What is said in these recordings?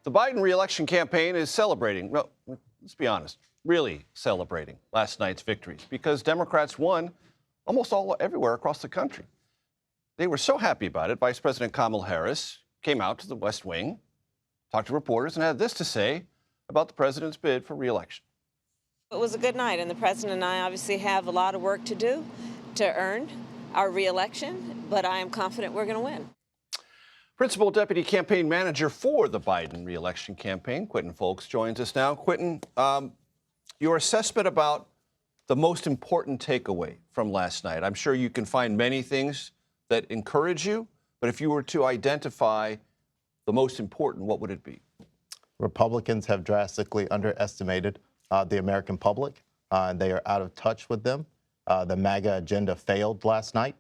The Biden reelection campaign is celebrating, well, let's be honest, really celebrating last night's victories because Democrats won almost everywhere across the country. They were so happy about it. Vice President Kamala Harris came out to the West Wing, talked to reporters, and had this to say about the president's bid for reelection. It was a good night, and the president and I obviously have a lot of work to do to earn our reelection, but I am confident we're going to win. Principal Deputy Campaign Manager for the Biden reelection campaign, Quentin Fulks, joins us now. Quentin, your assessment about the most important takeaway from last night. I'm sure you can find many things that encourage you, but if you were to identify the most important, what would it be? Republicans have drastically underestimated the American public. They are out of touch with them. The MAGA agenda failed last night.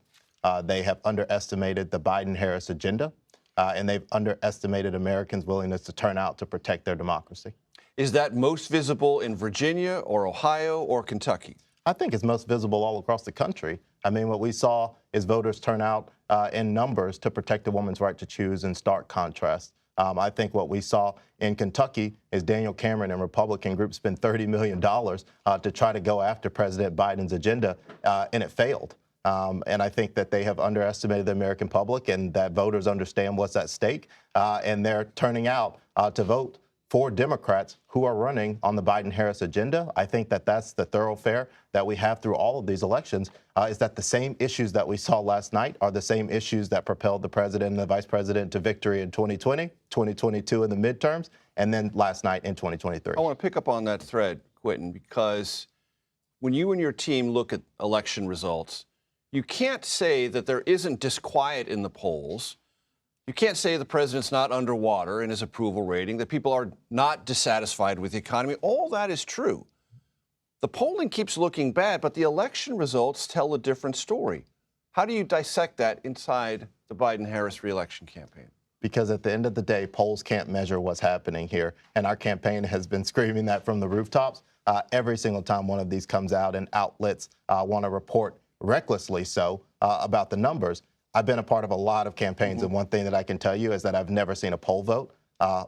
They have underestimated the Biden-Harris agenda. And they've underestimated Americans' willingness to turn out to protect their democracy. Is that most visible in Virginia or Ohio or Kentucky? I think it's most visible all across the country. I mean, what we saw is voters turn out in numbers to protect a woman's right to choose in stark contrast. I think what we saw in Kentucky is Daniel Cameron and Republican groups spent $30 million to try to go after President Biden's agenda, and it failed. And I think that they have underestimated the American public and that voters understand what's at stake. And they're turning out to vote for Democrats who are running on the Biden-Harris agenda. I think that that's the thoroughfare that we have through all of these elections, is that the same issues that we saw last night are the same issues that propelled the president and the vice president to victory in 2020, 2022 in the midterms, and then last night in 2023. I want to pick up on that thread, Quentin, because when you and your team look at election results, you can't say that there isn't disquiet in the polls. You can't say the president's not underwater in his approval rating, that people are not dissatisfied with the economy. All that is true. The polling keeps looking bad, but the election results tell a different story. How do you dissect that inside the Biden-Harris reelection campaign? Because at the end of the day, polls can't measure what's happening here. And our campaign has been screaming that from the rooftops. Every single time one of these comes out and outlets want to report recklessly so about the numbers. I've been a part of a lot of campaigns, and one thing that I can tell you is that I've never seen a poll vote.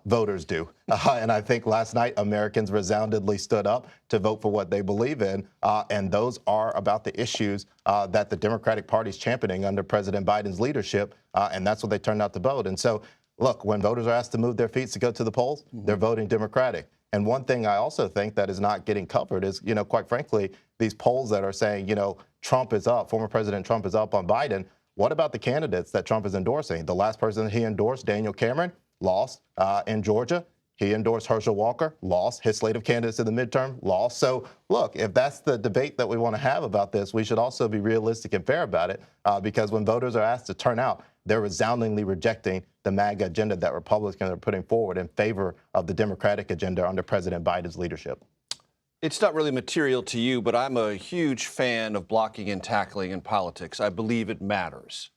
Voters do. And I think last night Americans resoundingly stood up to vote for what they believe in, and those are about the issues that the Democratic Party is championing under President Biden's leadership, and that's what they turned out to vote. And so, look, when voters are asked to move their feet to go to the polls, they're voting Democratic. And one thing I also think that is not getting covered is, quite frankly, these polls that are saying, Trump is up, former President Trump is up on Biden. What about the candidates that Trump is endorsing? The last person that he endorsed, Daniel Cameron, lost in Georgia. He endorsed Herschel Walker, lost. His slate of candidates in the midterm, lost. So, look, if that's the debate that we want to have about this, we should also be realistic and fair about it, because when voters are asked to turn out, they're resoundingly rejecting the MAGA agenda that Republicans are putting forward in favor of the Democratic agenda under President Biden's leadership. It's not really material to you, but I'm a huge fan of blocking and tackling in politics. I believe it matters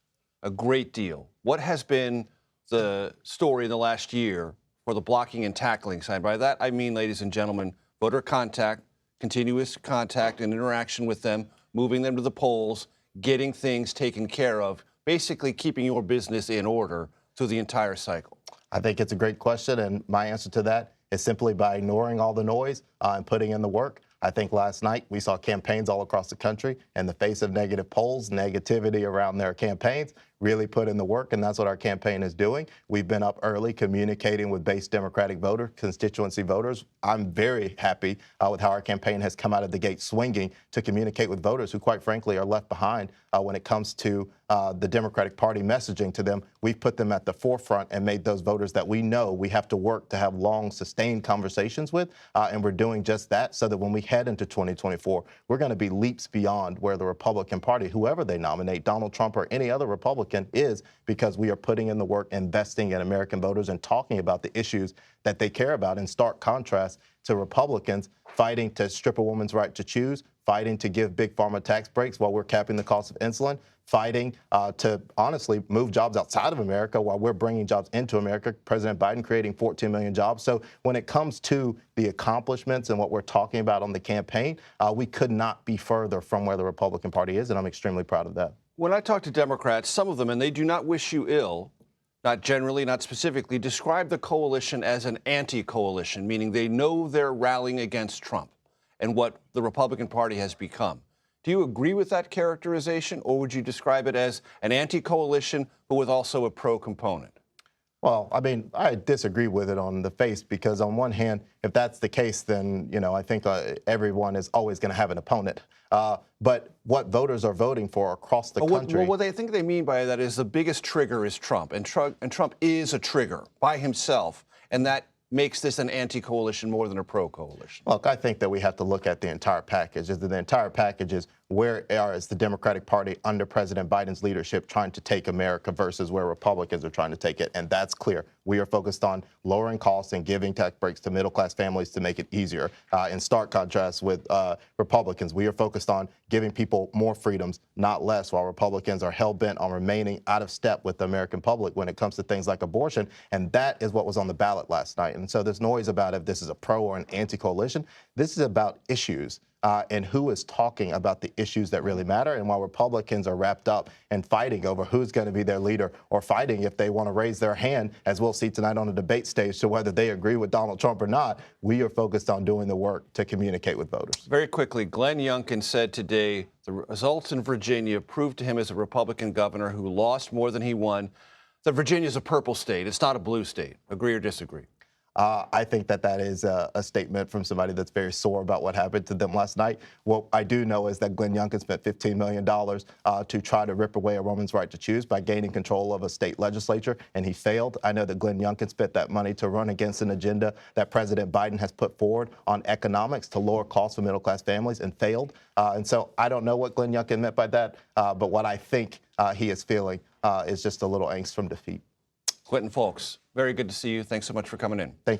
a great deal. What has been the story in the last year for the blocking and tackling side? By that, I mean, ladies and gentlemen, voter contact, continuous contact and interaction with them, moving them to the polls, getting things taken care of, basically keeping your business in order through the entire cycle. I think it's a great question, and my answer to that is simply by ignoring all the noise and putting in the work. I think last night we saw campaigns all across the country in the face of negative polls, negativity around their campaigns, really put in the work, and that's what our campaign is doing. We've been up early communicating with base Democratic voters, constituency voters. I'm very happy with how our campaign has come out of the gate swinging to communicate with voters who, quite frankly, are left behind when it comes to the Democratic Party messaging to them. We've put them at the forefront and made those voters that we know we have to work to have long, sustained conversations with, and we're doing just that so that when we head into 2024, we're going to be leaps beyond where the Republican Party, whoever they nominate, Donald Trump or any other Republican, is, because we are putting in the work, investing in American voters and talking about the issues that they care about, in stark contrast to Republicans fighting to strip a woman's right to choose, fighting to give big pharma tax breaks while we're capping the cost of insulin, fighting to honestly move jobs outside of America while we're bringing jobs into America. President Biden creating 14 million jobs. So when it comes to the accomplishments and what we're talking about on the campaign, we could not be further from where the Republican Party is, and I'm extremely proud of that. When I talk to Democrats, some of them, and they do not wish you ill, not generally, not specifically, describe the coalition as an anti-coalition, meaning they know they're rallying against Trump and what the Republican Party has become. Do you agree with that characterization, or would you describe it as an anti-coalition but with also a pro-component? Well, I mean, I disagree with it on the face because on one hand, if that's the case, then, I think everyone is always going to have an opponent. But what voters are voting for across the country. What they think they mean by that is the biggest trigger is Trump, and Trump is a trigger by himself, and that makes this an anti-coalition more than a pro-coalition. Look, I think that we have to look at the entire package. The entire package is where is the Democratic Party under President Biden's leadership trying to take America versus where Republicans are trying to take it. And that's clear. We are focused on lowering costs and giving tax breaks to middle-class families to make it easier. In stark contrast with Republicans, we are focused on giving people more freedoms, not less, while Republicans are hell-bent on remaining out of step with the American public when it comes to things like abortion. And that is what was on the ballot last night. And so there's noise about if this is a pro or an anti-coalition. This is about issues. And who is talking about the issues that really matter. And while Republicans are wrapped up in fighting over who's going to be their leader or fighting if they want to raise their hand, as we'll see tonight on the debate stage, to whether they agree with Donald Trump or not, we are focused on doing the work to communicate with voters. Very quickly, Glenn Youngkin said today the results in Virginia proved to him as a Republican governor who lost more than he won that Virginia is a purple state. It's not a blue state. Agree or disagree? I think that is a statement from somebody that's very sore about what happened to them last night. What I do know is that Glenn Youngkin spent $15 million to try to rip away a woman's right to choose by gaining control of a state legislature, and he failed. I know that Glenn Youngkin spent that money to run against an agenda that President Biden has put forward on economics to lower costs for middle-class families and failed. And so I don't know what Glenn Youngkin meant by that, but what I think he is feeling is just a little angst from defeat. Quentin Fulks, very good to see you. Thanks so much for coming in. Thank you.